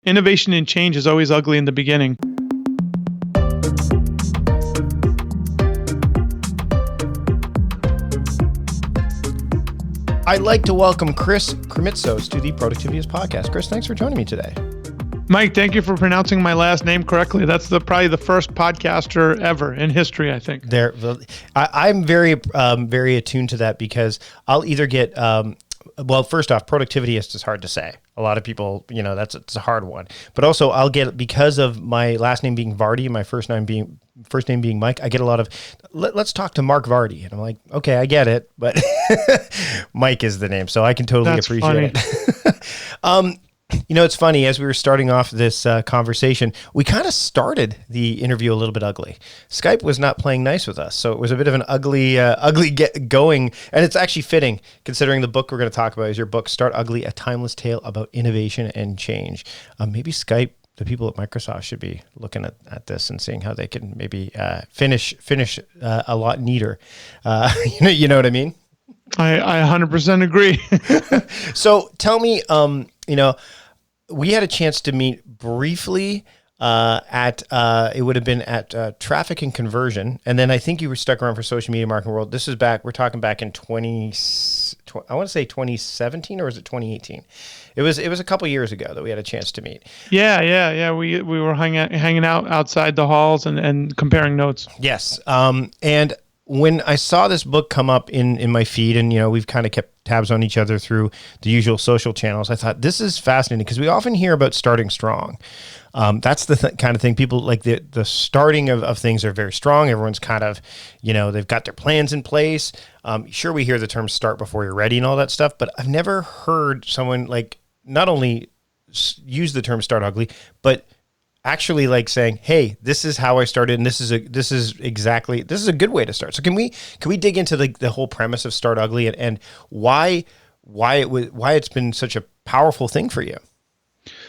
innovation and change is always ugly in the beginning. I'd like to welcome Chris Krimitsos to the Productivityist podcast. Chris, thanks for joining me today. Mike, thank you for pronouncing my last name correctly. That's probably the first podcaster ever in history, I think. I'm very attuned to that because I'll either get, well, first off, productivityist is hard to say. A lot of people, it's a hard one. But also I'll get, because of my last name being Vardy, my first name being Mike, I get a lot of, let's talk to Mark Vardy. And I'm like, okay, I get it, but Mike is the name. So I can totally appreciate it. It's funny, as we were starting off this conversation, we kind of started the interview a little bit ugly. Skype was not playing nice with us, so it was a bit of an ugly get going, and it's actually fitting, considering the book we're going to talk about is your book, Start Ugly, A Timeless Tale About Innovation and Change. Maybe Skype, the people at Microsoft, should be looking at this and seeing how they can maybe finish a lot neater. You know what I mean? I 100% agree. So tell me, we had a chance to meet briefly at it would have been at Traffic and Conversion, and then I think you were stuck around for Social Media Marketing World. This is back. We're talking back in I want to say 2017, or was it 2018? It was a couple years ago that we had a chance to meet. Yeah. We were hanging out outside the halls and comparing notes. Yes, and when I saw this book come up in my feed, and we've kind of kept tabs on each other through the usual social channels, I thought this is fascinating because we often hear about starting strong. That's the kind of thing people like. The starting of things are very strong. Everyone's kind of, they've got their plans in place. Sure, we hear the term "start before you're ready" and all that stuff, but I've never heard someone like not only use the term "start ugly," but actually like saying, hey, this is how I started, and this is a good way to start. So can we dig into the whole premise of Start Ugly and why it's been such a powerful thing for you?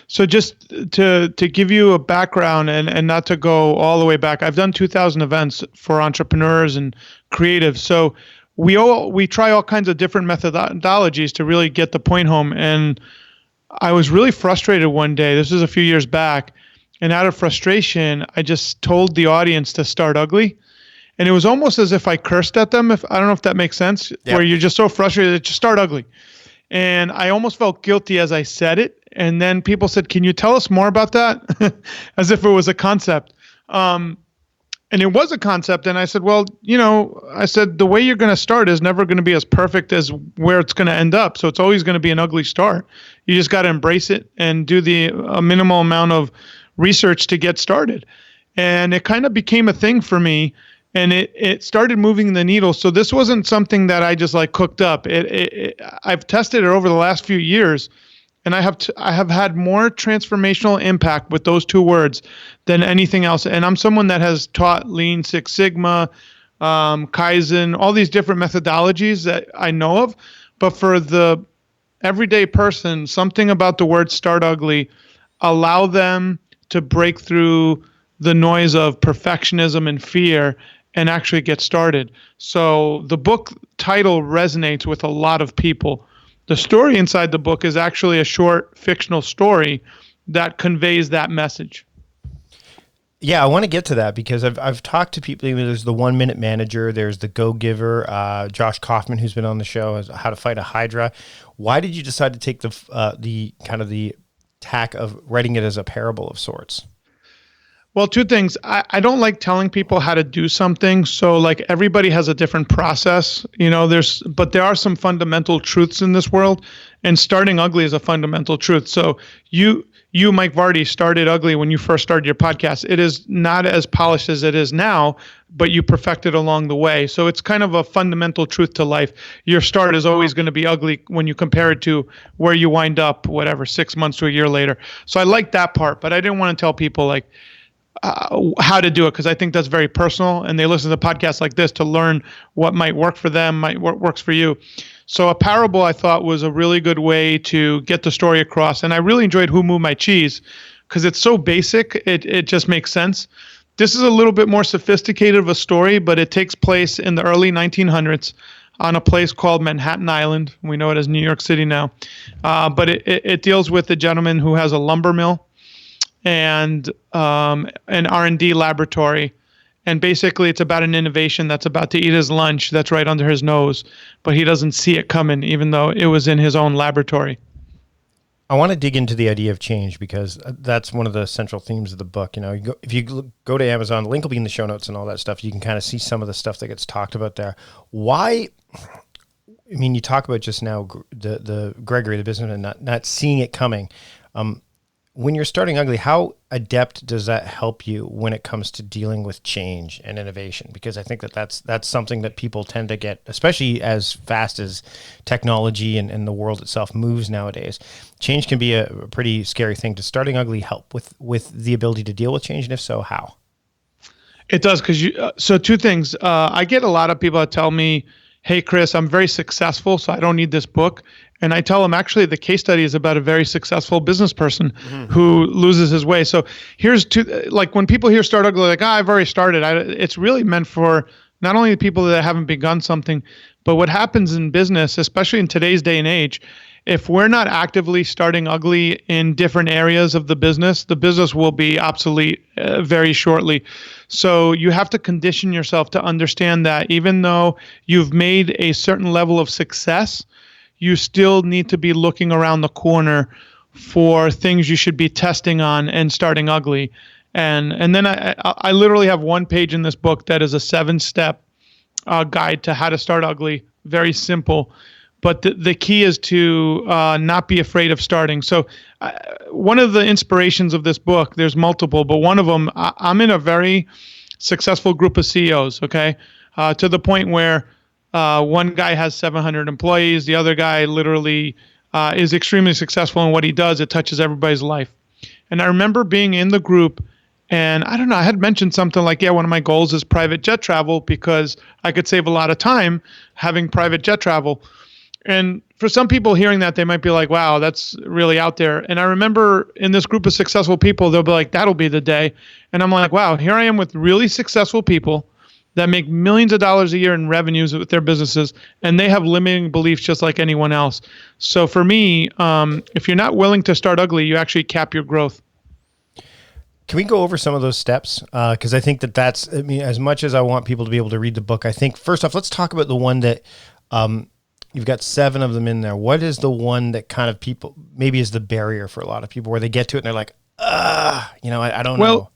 So just to give you a background and not to go all the way back, I've done 2,000 events for entrepreneurs and creatives. So we try all kinds of different methodologies to really get the point home. And I was really frustrated one day. This was a few years back. And out of frustration, I just told the audience to start ugly. And it was almost as if I cursed at them. I don't know if that makes sense, yep. Where you're just so frustrated that you start ugly. And I almost felt guilty as I said it. And then people said, can you tell us more about that? As if it was a concept. And it was a concept. And I said, well, the way you're going to start is never going to be as perfect as where it's going to end up. So it's always going to be an ugly start. You just got to embrace it and do a minimal amount of research to get started. And it kind of became a thing for me, and it started moving the needle. So this wasn't something that I just like cooked up. I've tested it over the last few years, and I have had more transformational impact with those two words than anything else. And I'm someone that has taught Lean Six Sigma, Kaizen, all these different methodologies that I know of. But for the everyday person, something about the word Start Ugly allow them to break through the noise of perfectionism and fear and actually get started. So the book title resonates with a lot of people. The story inside the book is actually a short fictional story that conveys that message. Yeah, I want to get to that because I've talked to people. There's the 1 Minute Manager, there's the Go Giver, Josh Kaufman, who's been on the show, as How to Fight a Hydra. Why did you decide to take the kind of the tack of writing it as a parable of sorts? Well, two things. I don't like telling people how to do something. So like everybody has a different process, but there are some fundamental truths in this world, and starting ugly is a fundamental truth. So you, Mike Vardy, started ugly when you first started your podcast. It is not as polished as it is now, but you perfected along the way. So it's kind of a fundamental truth to life. Your start is always going to be ugly when you compare it to where you wind up, 6 months to a year later. So I like that part, but I didn't want to tell people how to do it, because I think that's very personal, and they listen to podcasts like this to learn what might work for them, what works for you. So a parable, I thought, was a really good way to get the story across. And I really enjoyed Who Moved My Cheese because it's so basic, it just makes sense. This is a little bit more sophisticated of a story, but it takes place in the early 1900s on a place called Manhattan Island. We know it as New York City now. But it deals with a gentleman who has a lumber mill. and an R&D laboratory. And basically, it's about an innovation that's about to eat his lunch that's right under his nose, but he doesn't see it coming, even though it was in his own laboratory. I want to dig into the idea of change because that's one of the central themes of the book. You know, if you go to Amazon, the link will be in the show notes and all that stuff. You can kind of see some of the stuff that gets talked about there. Why? I mean, you talk about just now the Gregory, the businessman, not seeing it coming. When you're starting ugly, how adept does that help you when it comes to dealing with change and innovation? Because I think that's something that people tend to get, especially as fast as technology and the world itself moves nowadays. Change can be a pretty scary thing. Does starting ugly help with the ability to deal with change? And if so, how? It does, because so two things. I get a lot of people that tell me, hey, Chris, I'm very successful, so I don't need this book. And I tell them, actually, the case study is about a very successful business person who loses his way. So here's two, like when people hear Start Ugly, like, I've already started. It's really meant for not only the people that haven't begun something, but what happens in business, especially in today's day and age, if we're not actively starting ugly in different areas of the business will be obsolete very shortly. So you have to condition yourself to understand that even though you've made a certain level of success, you still need to be looking around the corner for things you should be testing on and starting ugly. And then I literally have one page in this book that is a 7-step guide to how to start ugly. Very simple. But the key is to not be afraid of starting. So one of the inspirations of this book, there's multiple, but one of them, I'm in a very successful group of CEOs, okay, to the point where one guy has 700 employees. The other guy literally is extremely successful in what he does. It touches everybody's life. And I remember being in the group, and I don't know, I had mentioned something like, yeah, one of my goals is private jet travel because I could save a lot of time having private jet travel. And for some people hearing that, they might be like, wow, that's really out there. And I remember in this group of successful people, they'll be like, that'll be the day. And I'm like, wow, here I am with really successful people that make millions of dollars a year in revenues with their businesses, and they have limiting beliefs just like anyone else. So for me, if you're not willing to start ugly, you actually cap your growth. Can we go over some of those steps? Because I think that's, I mean, as much as I want people to be able to read the book, I think first off, let's talk about the one that you've got 7 of them in there. What is the one that kind of people maybe is the barrier for a lot of people where they get to it and they're like, I don't know.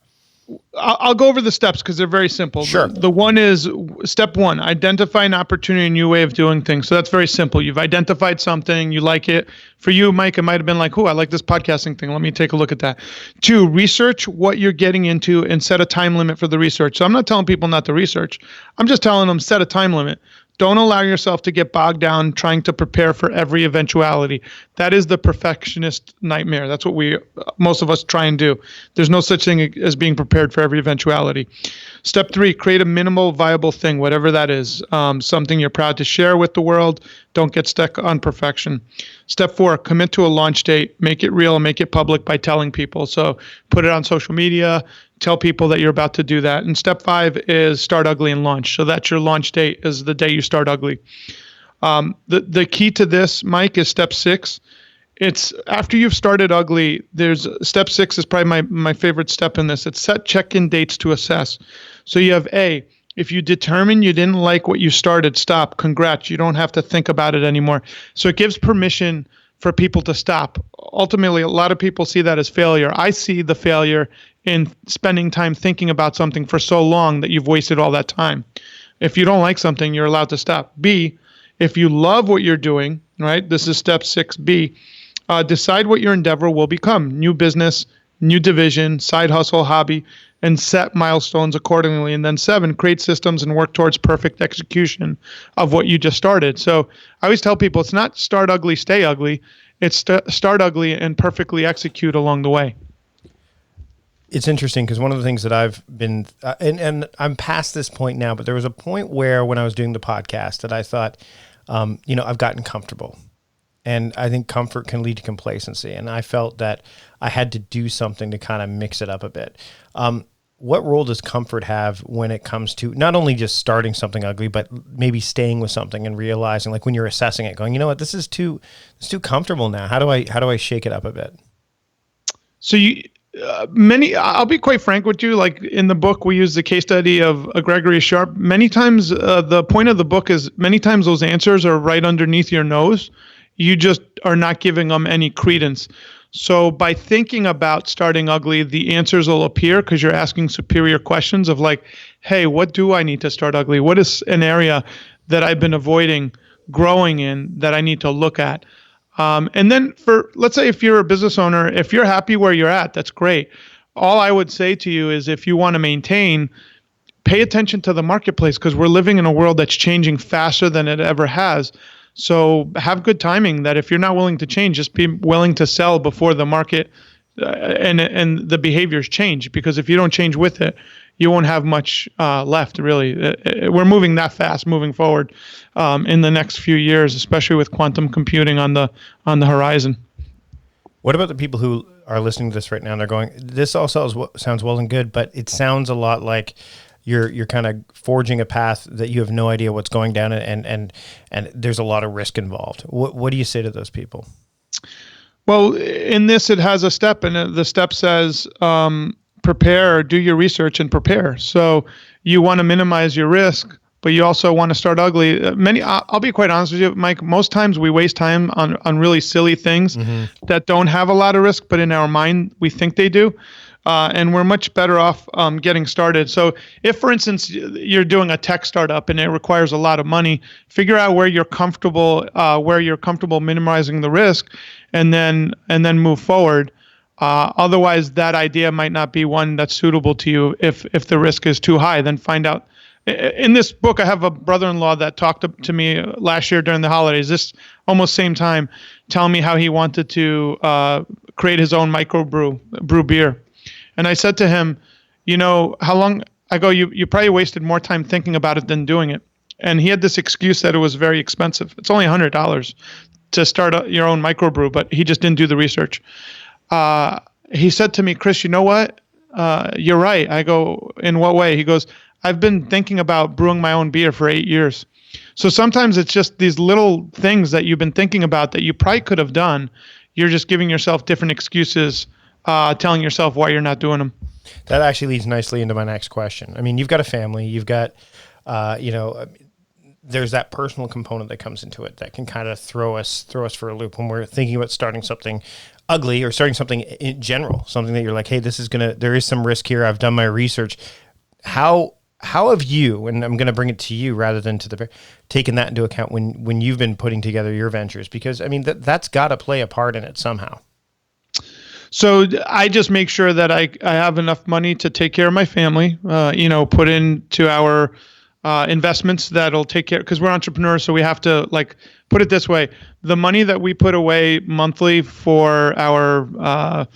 I'll go over the steps because they're very simple. Sure. The one is step 1, identify an opportunity, a new way of doing things. So that's very simple. You've identified something, you like it. For you, Mike, it might have been like, oh, I like this podcasting thing. Let me take a look at that. 2, research what you're getting into and set a time limit for the research. So I'm not telling people not to research. I'm just telling them set a time limit. Don't allow yourself to get bogged down trying to prepare for every eventuality. That is the perfectionist nightmare. That's what most of us try and do. There's no such thing as being prepared for every eventuality. Step 3, create a minimal viable thing, whatever that is. Something you're proud to share with the world. Don't get stuck on perfection. Step 4, commit to a launch date. Make it real and make it public by telling people. So put it on social media. Tell people that you're about to do that. And step 5 is start ugly and launch. So that's your launch date is the day you start ugly. The key to this, Mike, is step 6. It's after you've started ugly, there's step 6 is probably my favorite step in this. It's set check-in dates to assess. So you have A, if you determine you didn't like what you started, stop. Congrats. You don't have to think about it anymore. So it gives permission for people to stop. Ultimately, a lot of people see that as failure. I see the failure in spending time thinking about something for so long that you've wasted all that time. If you don't like something, you're allowed to stop. B, if you love what you're doing, right? This is step 6B. Decide what your endeavor will become. New business, new division, side hustle, hobby, and set milestones accordingly. And then 7, create systems and work towards perfect execution of what you just started. So I always tell people it's not start ugly, stay ugly. It's start ugly and perfectly execute along the way. It's interesting because one of the things that I've been, and I'm past this point now, but there was a point where when I was doing the podcast that I thought, I've gotten comfortable. And I think comfort can lead to complacency. And I felt that I had to do something to kind of mix it up a bit. What role does comfort have when it comes to not only just starting something ugly, but maybe staying with something and realizing, like when you're assessing it, going, you know what, it's too comfortable now. How do I shake it up a bit? So I'll be quite frank with you. Like in the book, we use the case study of Gregory Sharp. Many times, the point of the book is many times those answers are right underneath your nose. You just are not giving them any credence. So by thinking about starting ugly, the answers will appear because you're asking superior questions of like, hey, what do I need to start ugly? What is an area that I've been avoiding growing in that I need to look at? And then let's say if you're a business owner, if you're happy where you're at, that's great. All I would say to you is if you want to maintain, pay attention to the marketplace because we're living in a world that's changing faster than it ever has. So have good timing that if you're not willing to change, just be willing to sell before the market and the behaviors change, because if you don't change with it, you won't have much left, really. We're moving that fast moving forward in the next few years, especially with quantum computing on the horizon. What about the people who are listening to this right now and they're going, this all sounds well and good, but it sounds a lot like you're kind of forging a path that you have no idea what's going down, and there's a lot of risk involved. What do you say to those people? Well, in this, it has a step, and the step says, prepare, do your research and prepare. So you want to minimize your risk, but you also want to start ugly. I'll be quite honest with you, Mike, most times we waste time on really silly things that don't have a lot of risk, but in our mind, we think they do. And we're much better off getting started. So if, for instance, you're doing a tech startup and it requires a lot of money, figure out where you're comfortable minimizing the risk, and then move forward. Otherwise, that idea might not be one that's suitable to you if the risk is too high. Then find out. In this book, I have a brother-in-law that talked to me last year during the holidays, this almost same time, telling me how he wanted to create his own brew beer. And I said to him, how long? I go, you probably wasted more time thinking about it than doing it. And he had this excuse that it was very expensive. It's only $100 to start your own microbrew, but he just didn't do the research. He said to me, Chris, you know what? You're right. I go, in what way? He goes, I've been thinking about brewing my own beer for 8 years. So sometimes it's just these little things that you've been thinking about that you probably could have done. You're just giving yourself different excuses, telling yourself why you're not doing them. That actually leads nicely into my next question. I mean, you've got a family, you've got, there's that personal component that comes into it that can kind of throw us for a loop when we're thinking about starting something ugly or starting something in general, something that you're like, hey, there is some risk here. I've done my research. How have you, and I'm going to bring it to you rather than taken that into account when you've been putting together your ventures? Because I mean, that's got to play a part in it somehow. So I just make sure that I have enough money to take care of my family, put into our investments that'll take care, because we're entrepreneurs. So we have to, like, put it this way, the money that we put away monthly for our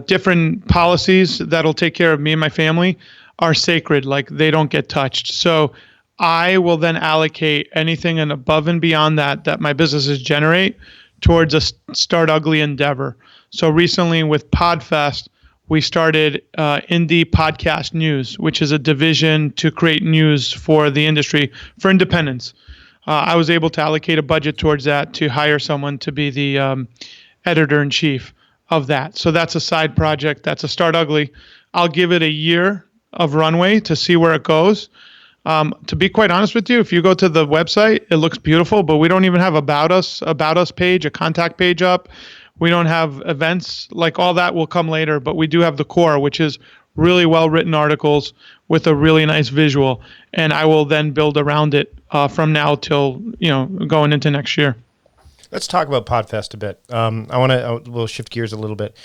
different policies that'll take care of me and my family are sacred. Like, they don't get touched. So I will then allocate anything and above and beyond that my businesses generate towards a start ugly endeavor. So recently with Podfest, we started Indie Podcast News, which is a division to create news for the industry for independents. I was able to allocate a budget towards that to hire someone to be the editor-in-chief of that. So that's a side project. That's a start ugly. I'll give it a year of runway to see where it goes. To be quite honest with you, if you go to the website, it looks beautiful, but we don't even have about us page, a contact page up. We don't have events. Like, all that will come later, but we do have the core, which is really well-written articles with a really nice visual. And I will then build around it from now till, going into next year. Let's talk about Podfest a bit. We'll shift gears a little bit.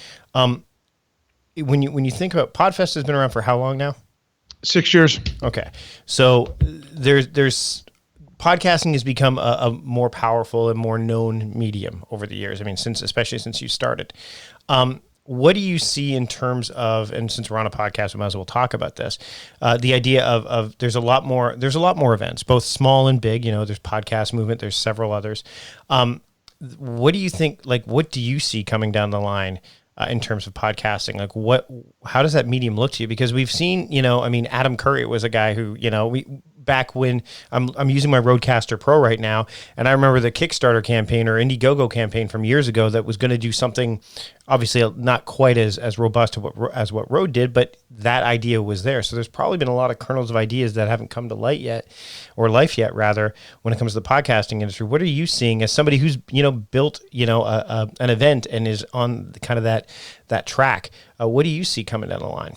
When you think about Podfest, has been around for how long now? 6 years. Okay. So there's podcasting has become a more powerful and more known medium over the years. I mean, especially since you started. What do you see in terms of, and since we're on a podcast, we might as well talk about this, the idea of there's a lot more events, both small and big. There's Podcast Movement, there's several others. What do you think, what do you see coming down the line in terms of podcasting? How does that medium look to you? Because we've seen, Adam Curry was a guy who, back when I'm using my Rodecaster Pro right now, and I remember the Kickstarter campaign or Indiegogo campaign from years ago that was going to do something, obviously not quite as robust as what Rode did, but that idea was there. So there's probably been a lot of kernels of ideas that haven't come to light yet, or life yet rather, when it comes to the podcasting industry. What are you seeing as somebody who's built an event and is on kind of that track? What do you see coming down the line?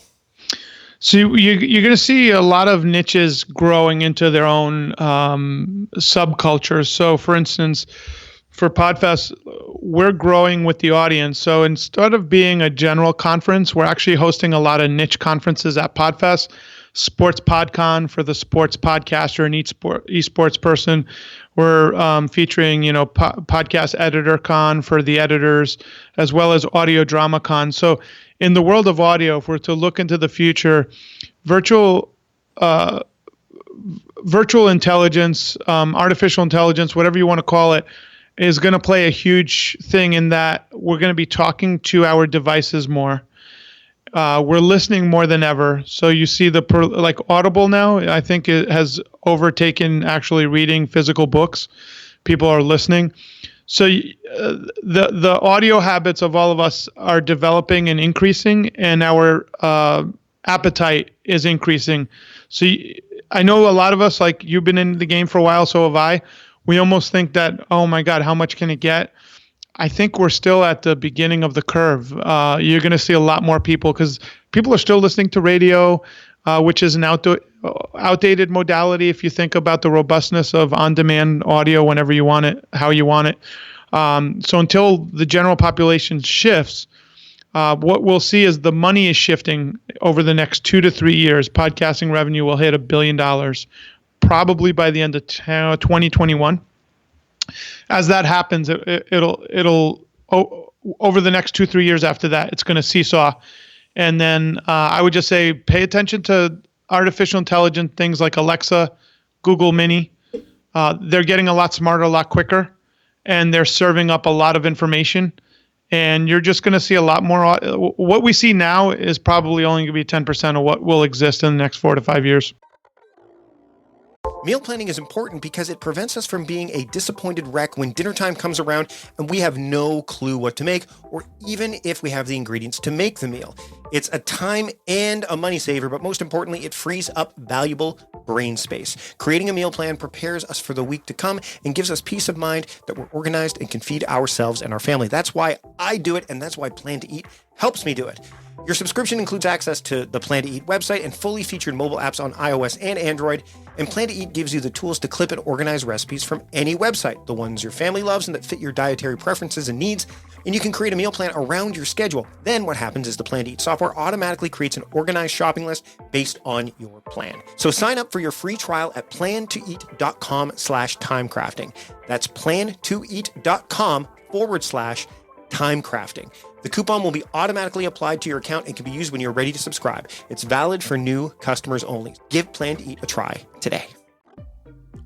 So you're going to see a lot of niches growing into their own subcultures. So, for instance, for Podfest, we're growing with the audience. So instead of being a general conference, we're actually hosting a lot of niche conferences at Podfest. Sports PodCon for the sports podcaster and esports person. We're featuring, podcast editor con for the editors, as well as audio drama con. So in the world of audio, if we're to look into the future, virtual intelligence, artificial intelligence, whatever you want to call it, is going to play a huge thing in that we're going to be talking to our devices more. We're listening more than ever. So you see like Audible now, I think it has overtaken actually reading physical books. People are listening. So the audio habits of all of us are developing and increasing, and our appetite is increasing. So I know a lot of us, like you've been in the game for a while, so have I. We almost think that, oh my God, how much can it get? I think we're still at the beginning of the curve. You're going to see a lot more people because people are still listening to radio, which is an outdated modality if you think about the robustness of on-demand audio whenever you want it, how you want it. So until the general population shifts, what we'll see is the money is shifting over the next 2 to 3 years. Podcasting revenue will hit $1 billion, probably by the end of 2021. As that happens, it'll over the next 2-3 years after that, it's going to seesaw. And then I would just say pay attention to artificial intelligence things like Alexa, Google Mini. They're getting a lot smarter, a lot quicker, and they're serving up a lot of information. And you're just going to see a lot more. What we see now is probably only going to be 10% of what will exist in the next 4 to 5 years. Meal planning is important because it prevents us from being a disappointed wreck when dinner time comes around and we have no clue what to make, or even if we have the ingredients to make the meal. It's a time and a money saver, but most importantly, it frees up valuable brain space. Creating a meal plan prepares us for the week to come and gives us peace of mind that we're organized and can feed ourselves and our family. That's why I do it, and that's why Plan to Eat helps me do it. Your subscription includes access to the Plan to Eat website and fully featured mobile apps on iOS and Android. And Plan to Eat gives you the tools to clip and organize recipes from any website, the ones your family loves and that fit your dietary preferences and needs. And you can create a meal plan around your schedule. Then what happens is the Plan to Eat software automatically creates an organized shopping list based on your plan. So sign up for your free trial at plantoeat.com/timecrafting. That's plantoeat.com/timecrafting. The coupon will be automatically applied to your account and can be used when you're ready to subscribe. It's valid for new customers only. Give Plan to Eat a try today.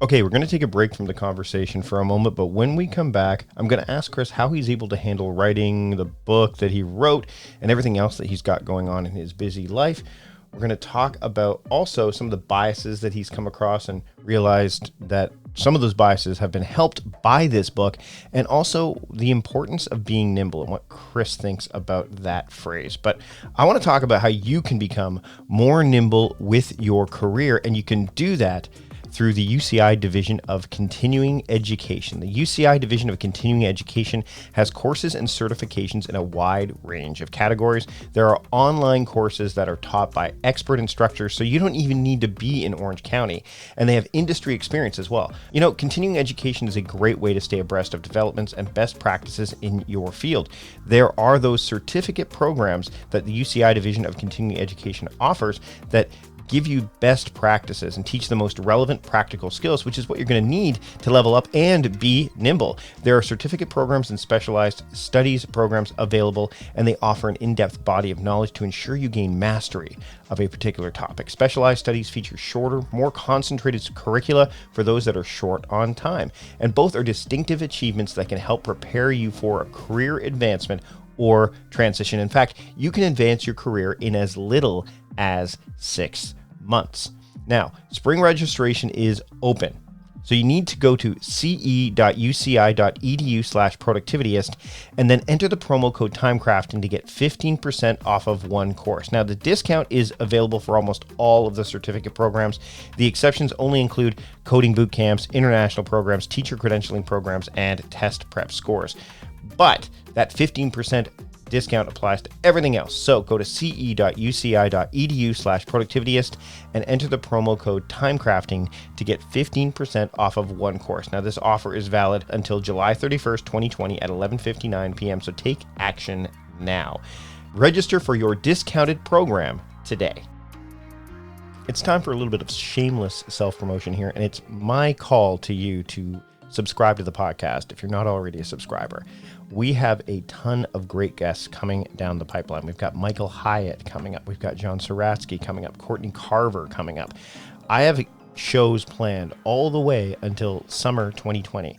Okay, we're going to take a break from the conversation for a moment, but when we come back, I'm going to ask Chris how he's able to handle writing the book that he wrote and everything else that he's got going on in his busy life. We're going to talk about also some of the biases that he's come across and realized that some of those biases have been helped by this book, and also the importance of being nimble and what Chris thinks about that phrase. But I want to talk about how you can become more nimble with your career, and you can do that through the UCI Division of Continuing Education. The UCI Division of Continuing Education has courses and certifications in a wide range of categories. There are online courses that are taught by expert instructors, so you don't even need to be in Orange County, and they have industry experience as well. You know, continuing education is a great way to stay abreast of developments and best practices in your field. There are those certificate programs that the UCI Division of Continuing Education offers that give you best practices and teach the most relevant practical skills, which is what you're going to need to level up and be nimble. There are certificate programs and specialized studies programs available, and they offer an in-depth body of knowledge to ensure you gain mastery of a particular topic. Specialized studies feature shorter, more concentrated curricula for those that are short on time, and both are distinctive achievements that can help prepare you for a career advancement or transition. In fact, you can advance your career in as little as 6 months. Now, spring registration is open. So you need to go to ce.uci.edu/productivityist and then enter the promo code timecrafting to get 15% off of one course. Now, the discount is available for almost all of the certificate programs. The exceptions only include coding boot camps, international programs, teacher credentialing programs, and test prep scores. But that 15% discount applies to everything else. So go to ce.uci.edu/productivityist and enter the promo code timecrafting to get 15% off of one course. Now, this offer is valid until July 31st, 2020 at 11:59 p.m. So take action now. Register for your discounted program today. It's time for a little bit of shameless self-promotion here, and it's my call to you to subscribe to the podcast if you're not already a subscriber. We have a ton of great guests coming down the pipeline. We've got Michael Hyatt coming up. We've got John Saratsky coming up. Courtney Carver coming up. I have shows planned all the way until summer 2020.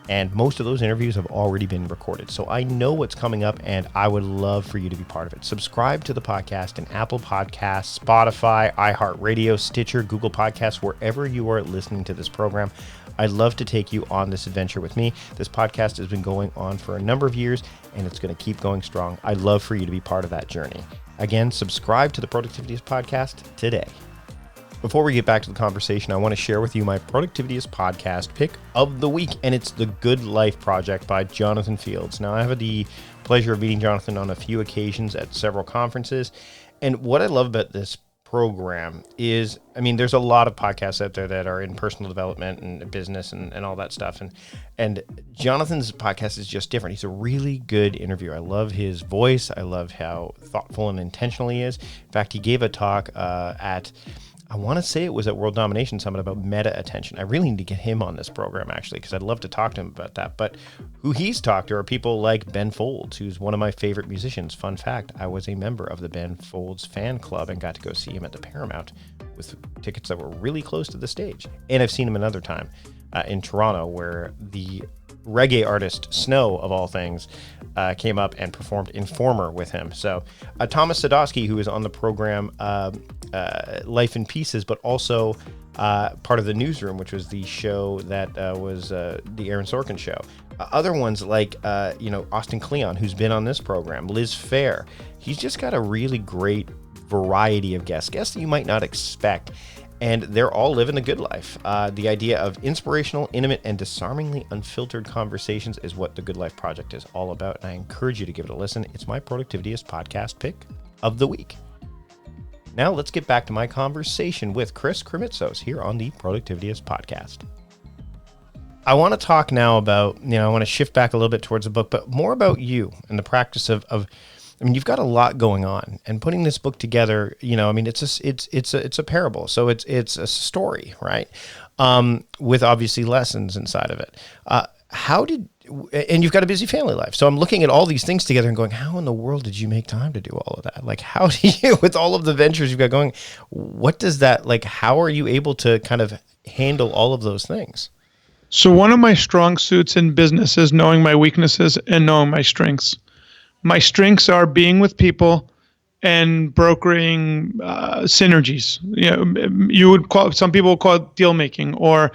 And most of those interviews have already been recorded. So I know what's coming up, and I would love for you to be part of it. Subscribe to the podcast in Apple Podcasts, Spotify, iHeartRadio, Stitcher, Google Podcasts, wherever you are listening to this program. I'd love to take you on this adventure with me. This podcast has been going on for a number of years, and it's going to keep going strong. I'd love for you to be part of that journey. Again, subscribe to the Productivityist podcast today. Before we get back to the conversation, I want to share with you my Productivityist podcast pick of the week, and it's The Good Life Project by Jonathan Fields. Now, I have the pleasure of meeting Jonathan on a few occasions at several conferences, and what I love about this program is, I mean, there's a lot of podcasts out there that are in personal development and business and all that stuff. And Jonathan's podcast is just different. He's a really good interviewer. I love his voice. I love how thoughtful and intentional he is. In fact, he gave a talk at, I want to say it was at World Domination Summit about meta attention. I really need to get him on this program, actually, because I'd love to talk to him about that. But who he's talked to are people like Ben Folds, who's one of my favorite musicians. Fun fact, I was a member of the Ben Folds fan club and got to go see him at the Paramount with tickets that were really close to the stage. And I've seen him another time in Toronto, where the reggae artist Snow, of all things, came up and performed Informer with him. So Thomas Sadowski, who is on the program Life in Pieces, but also part of the Newsroom, which was the show that was the Aaron Sorkin show. Other ones like Austin Kleon, who's been on this program, Liz Fair. He's just got a really great variety of guests that you might not expect. And they're all living the good life. The idea of inspirational, intimate, and disarmingly unfiltered conversations is what the Good Life Project is all about. And I encourage you to give it a listen. It's my Productivityist podcast pick of the week. Now let's get back to my conversation with Chris Krimitsos here on the Productivityist podcast. I want to talk now about, I want to shift back a little bit towards the book, but more about you and the practice of I mean, you've got a lot going on, and putting this book together, it's a parable. So it's a story, right? With obviously lessons inside of it. And you've got a busy family life. So I'm looking at all these things together and going, how in the world did you make time to do all of that? Like, how do you, with all of the ventures you've got going, what does that, like, how are you able to kind of handle all of those things? So one of my strong suits in business is knowing my weaknesses and knowing my strengths. My strengths are being with people and brokering synergies. Some people would call it deal making or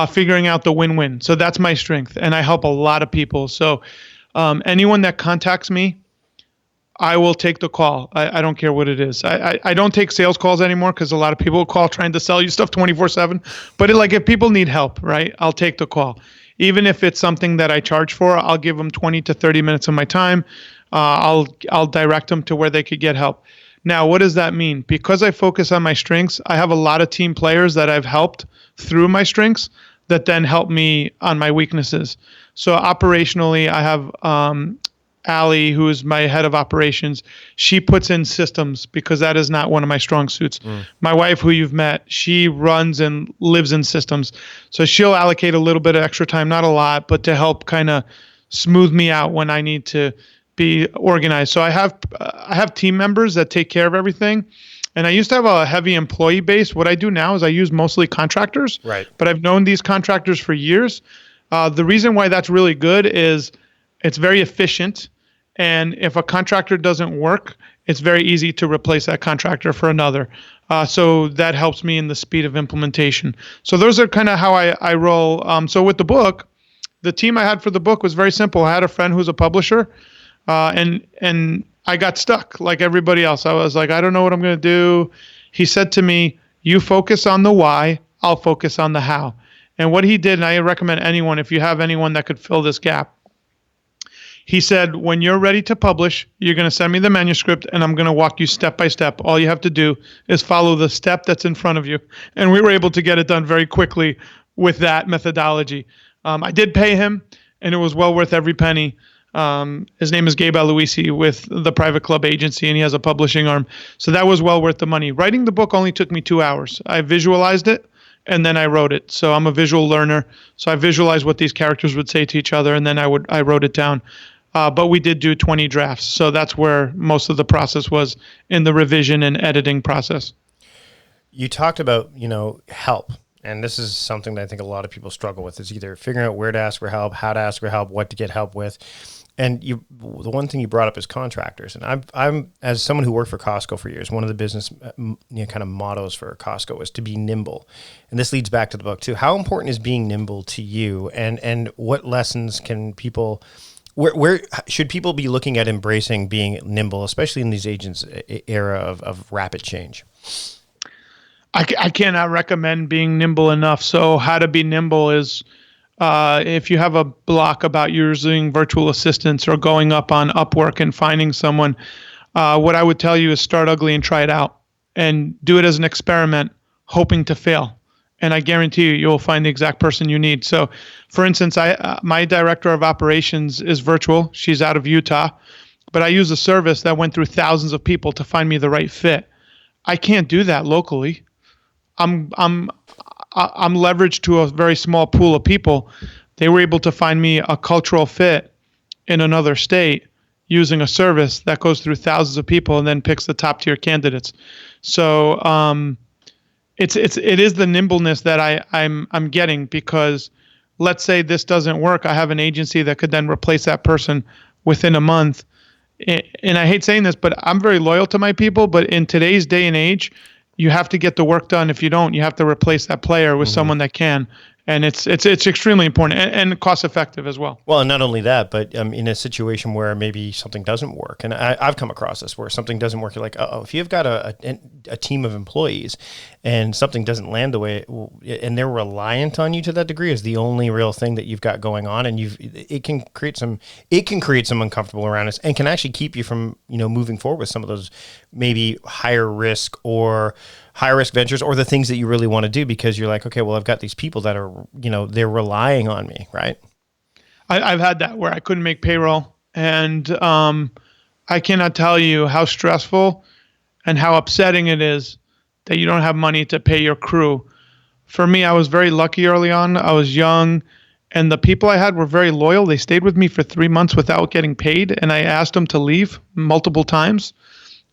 figuring out the win-win. So that's my strength, and I help a lot of people. So anyone that contacts me, I will take the call. I don't care what it is. I don't take sales calls anymore because a lot of people call trying to sell you stuff 24/7. But if people need help, right, I'll take the call. Even if it's something that I charge for, I'll give them 20 to 30 minutes of my time. I'll direct them to where they could get help. Now, what does that mean? Because I focus on my strengths, I have a lot of team players that I've helped through my strengths that then help me on my weaknesses. So operationally, I have Allie, who is my head of operations. She puts in systems because that is not one of my strong suits. My wife, who you've met, she runs and lives in systems. So she'll allocate a little bit of extra time, not a lot, but to help kind of smooth me out when I need to be organized. So I have team members that take care of everything. And I used to have a heavy employee base. What I do now is I use mostly contractors. Right. But I've known these contractors for years. The reason why that's really good is it's very efficient. And if a contractor doesn't work, it's very easy to replace that contractor for another. So that helps me in the speed of implementation. So those are kind of how I roll. So with the book, the team I had for the book was very simple. I had a friend who's a publisher, and I got stuck like everybody else. I was like, I don't know what I'm going to do. He said to me, you focus on the why, I'll focus on the how. And what he did, and I recommend anyone, if you have anyone that could fill this gap, he said, when you're ready to publish, you're going to send me the manuscript and I'm going to walk you step by step. All you have to do is follow the step that's in front of you. And we were able to get it done very quickly with that methodology. I did pay him, and it was well worth every penny. His name is Gabe Aloisi with the Private Club Agency, and he has a publishing arm. So that was well worth the money. Writing the book only took me 2 hours. I visualized it, and then I wrote it. So I'm a visual learner. So I visualized what these characters would say to each other, and then I wrote it down. But we did do 20 drafts. So that's where most of the process was, in the revision and editing process. You talked about, help. And this is something that I think a lot of people struggle with, is either figuring out where to ask for help, how to ask for help, what to get help with. And the one thing you brought up is contractors. And I'm as someone who worked for Costco for years, one of the business kind of mottos for Costco was to be nimble. And this leads back to the book too. How important is being nimble to you? And what lessons can people, where should people be looking at embracing being nimble, especially in these agents era of rapid change? I cannot recommend being nimble enough. So how to be nimble is, if you have a block about using virtual assistants or going up on Upwork and finding someone, what I would tell you is start ugly and try it out and do it as an experiment, hoping to fail. And I guarantee you'll find the exact person you need. So for instance, my director of operations is virtual. She's out of Utah, but I use a service that went through thousands of people to find me the right fit. I can't do that locally. I'm leveraged to a very small pool of people. They were able to find me a cultural fit in another state using a service that goes through thousands of people and then picks the top tier candidates. So it is the nimbleness that I'm getting, because let's say this doesn't work. I have an agency that could then replace that person within a month. And I hate saying this, but I'm very loyal to my people. But in today's day and age, you have to get the work done. If you don't, you have to replace that player with someone that can. And it's extremely important and cost effective as well. Well, and not only that, but in a situation where maybe something doesn't work, and I've come across this where something doesn't work, you're like, if you've got a team of employees and something doesn't land the way, and they're reliant on you to that degree as the only real thing that you've got going on, and it can create some uncomfortable around us, and can actually keep you from moving forward with some of those maybe higher risk ventures, or the things that you really want to do, because you're like, okay, well, I've got these people that are, they're relying on me, right? I've had that where I couldn't make payroll, and I cannot tell you how stressful and how upsetting it is that you don't have money to pay your crew. For me, I was very lucky early on. I was young, and the people I had were very loyal. They stayed with me for 3 months without getting paid, and I asked them to leave multiple times.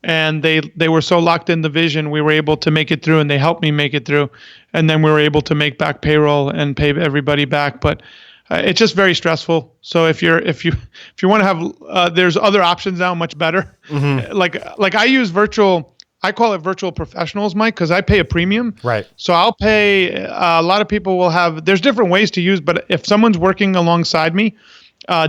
And they were so locked in the vision, we were able to make it through, and they helped me make it through. And then we were able to make back payroll and pay everybody back. But it's just very stressful. So if you want to have, there's other options now, much better. Mm-hmm. Like I use I call it virtual professionals, Mike, because I pay a premium. Right. So I'll pay, a lot of people will have, there's different ways to use, but if someone's working alongside me,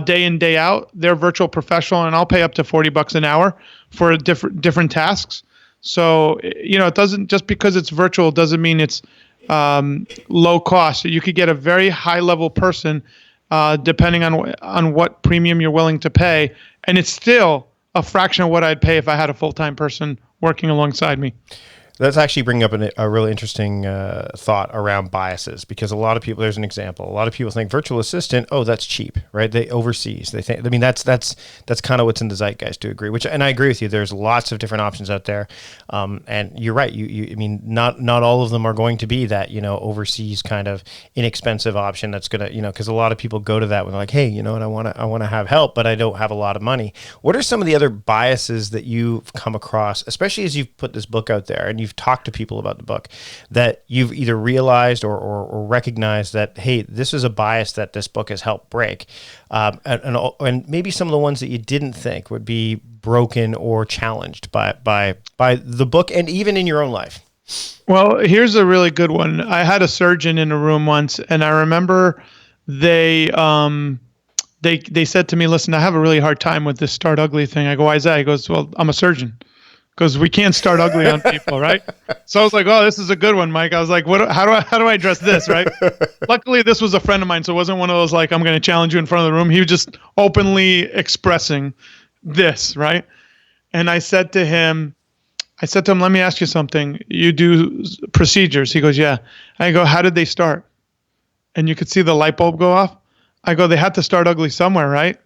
day in, day out, they're virtual professional, and I'll pay up to $40 an hour for different tasks. So, it doesn't, just because it's virtual doesn't mean it's low cost. You could get a very high level person, depending on what premium you're willing to pay. And it's still a fraction of what I'd pay if I had a full-time person working alongside me. That's actually bringing up a really interesting thought around biases, because a lot of people, there's an example. A lot of people think virtual assistant, that's cheap, right? They overseas. They think, that's kind of what's in the zeitgeist, to agree. And I agree with you. There's lots of different options out there, and you're right. Not all of them are going to be that overseas kind of inexpensive option. That's gonna because a lot of people go to that when they're like, hey, I want to have help, but I don't have a lot of money. What are some of the other biases that you've come across, especially as you've put this book out there and you've talked to people about the book, that you've either realized or recognized that, hey, this is a bias that this book has helped break, and maybe some of the ones that you didn't think would be broken or challenged by the book, and even in your own life? Well, here's a really good one. I had a surgeon in a room once, and I remember they said to me, "Listen, I have a really hard time with this start ugly thing." I go, "Why is that?" He goes, "Well, I'm a surgeon." Because we can't start ugly on people, right? So I was like, "Oh, this is a good one, Mike." I was like, how do I address this, right?" Luckily, this was a friend of mine, so it wasn't one of those like, "I'm going to challenge you in front of the room." He was just openly expressing this, right? And I said to him, "Let me ask you something. You do procedures?" He goes, "Yeah." I go, "How did they start?" And you could see the light bulb go off. I go, "They had to start ugly somewhere, right?"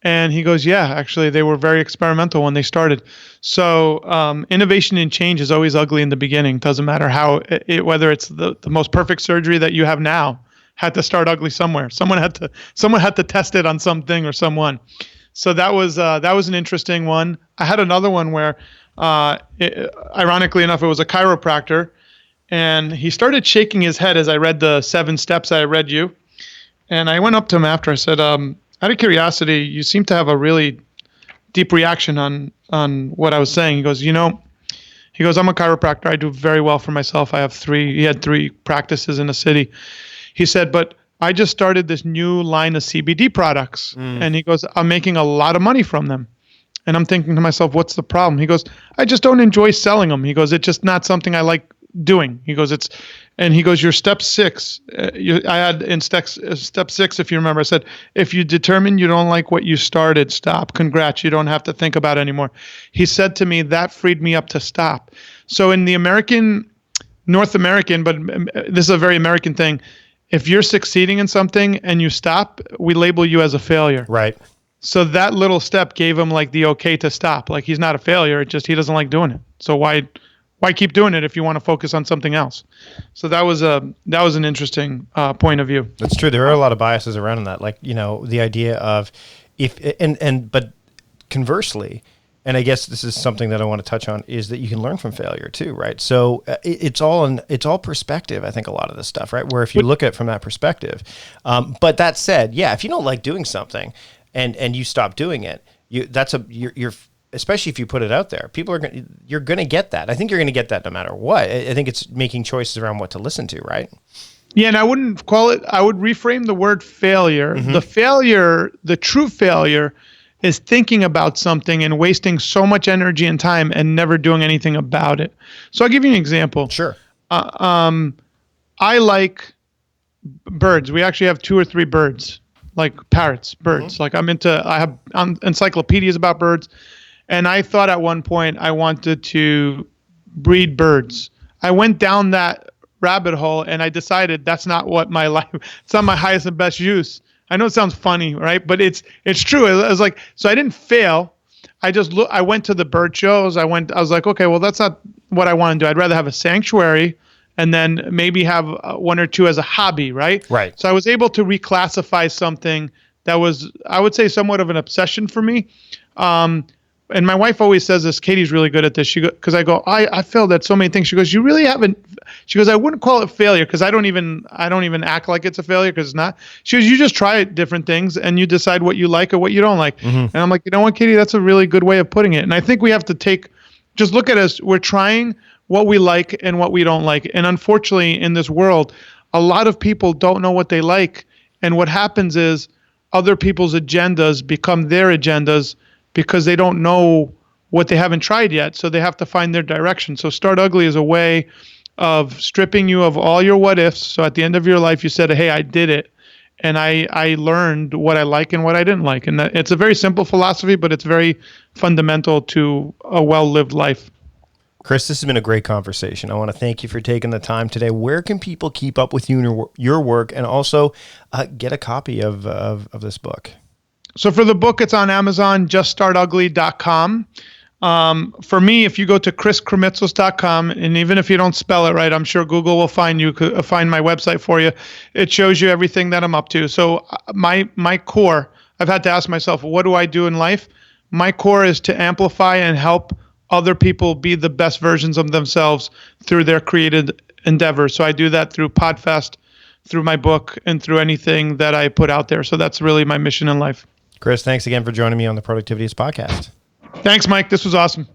And he goes, "Yeah, actually, they were very experimental when they started." So innovation and change is always ugly in the beginning. Doesn't matter how, whether it's the most perfect surgery that you have now, had to start ugly somewhere. Someone had to test it on something or someone. So that was an interesting one. I had another one where, ironically enough, it was a chiropractor, and he started shaking his head as I read the 7 steps I read you. And I went up to him after. I said, "Out of curiosity, you seem to have a really deep reaction on what I was saying." He goes, "I'm a chiropractor. I do very well for myself. I have 3." He had 3 practices in the city. He said, "But I just started this new line of CBD products." And he goes, "I'm making a lot of money from them." And I'm thinking to myself, what's the problem? He goes, "I just don't enjoy selling them." He goes, "It's just not something I like doing." He goes, "Your step 6, I had in step 6, if you remember, I said, if you determine you don't like what you started, stop. Congrats, you don't have to think about it anymore." He said to me, that freed me up to stop. So in the North American, but this is a very American thing, if you're succeeding in something and you stop, we label you as a failure. Right. So that little step gave him like the okay to stop. Like he's not a failure, it's just he doesn't like doing it. So why keep doing it if you want to focus on something else? So that was an interesting point of view. That's true. There are a lot of biases around in that, like, the idea of but conversely, and I guess this is something that I want to touch on, is that you can learn from failure too, right? So it's all perspective. I think a lot of this stuff, right? Where if you look at it from that perspective, but that said, yeah, if you don't like doing something and you stop doing it, you're especially if you put it out there, you're going to get that. I think you're going to get that no matter what. I think it's making choices around what to listen to, right? Yeah, and I wouldn't call it, I would reframe the word failure. Mm-hmm. The true failure is thinking about something and wasting so much energy and time and never doing anything about it. So I'll give you an example. Sure. I like birds. We actually have 2 or 3 birds, like parrots, birds. Mm-hmm. Like I have encyclopedias about birds. And I thought at one point I wanted to breed birds. I went down that rabbit hole and I decided that's not what my life, it's not my highest and best use. I know it sounds funny, right? But it's true. It was like, so I didn't fail. I went to the bird shows. I was like, okay, well, that's not what I want to do. I'd rather have a sanctuary and then maybe have 1 or 2 as a hobby, right? Right. So I was able to reclassify something that was, I would say, somewhat of an obsession for me. And my wife always says this, Katie's really good at this. Because I go, I failed at so many things. She goes, "You really haven't." She goes, "I wouldn't call it failure because I don't even act like it's a failure because it's not." She goes, "You just try different things and you decide what you like or what you don't like." Mm-hmm. And I'm like, you know what, Katie, that's a really good way of putting it. And I think we have to just look at us. We're trying what we like and what we don't like. And unfortunately, in this world, a lot of people don't know what they like. And what happens is other people's agendas become their agendas because they don't know what they haven't tried yet. So they have to find their direction. So Start Ugly is a way of stripping you of all your what ifs. So at the end of your life, you said, hey, I did it. And I learned what I like and what I didn't like. And it's a very simple philosophy, but it's very fundamental to a well-lived life. Chris, this has been a great conversation. I want to thank you for taking the time today. Where can people keep up with you and your work, and also get a copy of this book? So for the book, it's on Amazon, juststartugly.com. For me, if you go to chriskrimitsos.com, and even if you don't spell it right, I'm sure Google will find my website for you. It shows you everything that I'm up to. So my core, I've had to ask myself, what do I do in life? My core is to amplify and help other people be the best versions of themselves through their creative endeavors. So I do that through Podfest, through my book, and through anything that I put out there. So that's really my mission in life. Chris, thanks again for joining me on the Productivityist podcast. Thanks, Mike. This was awesome.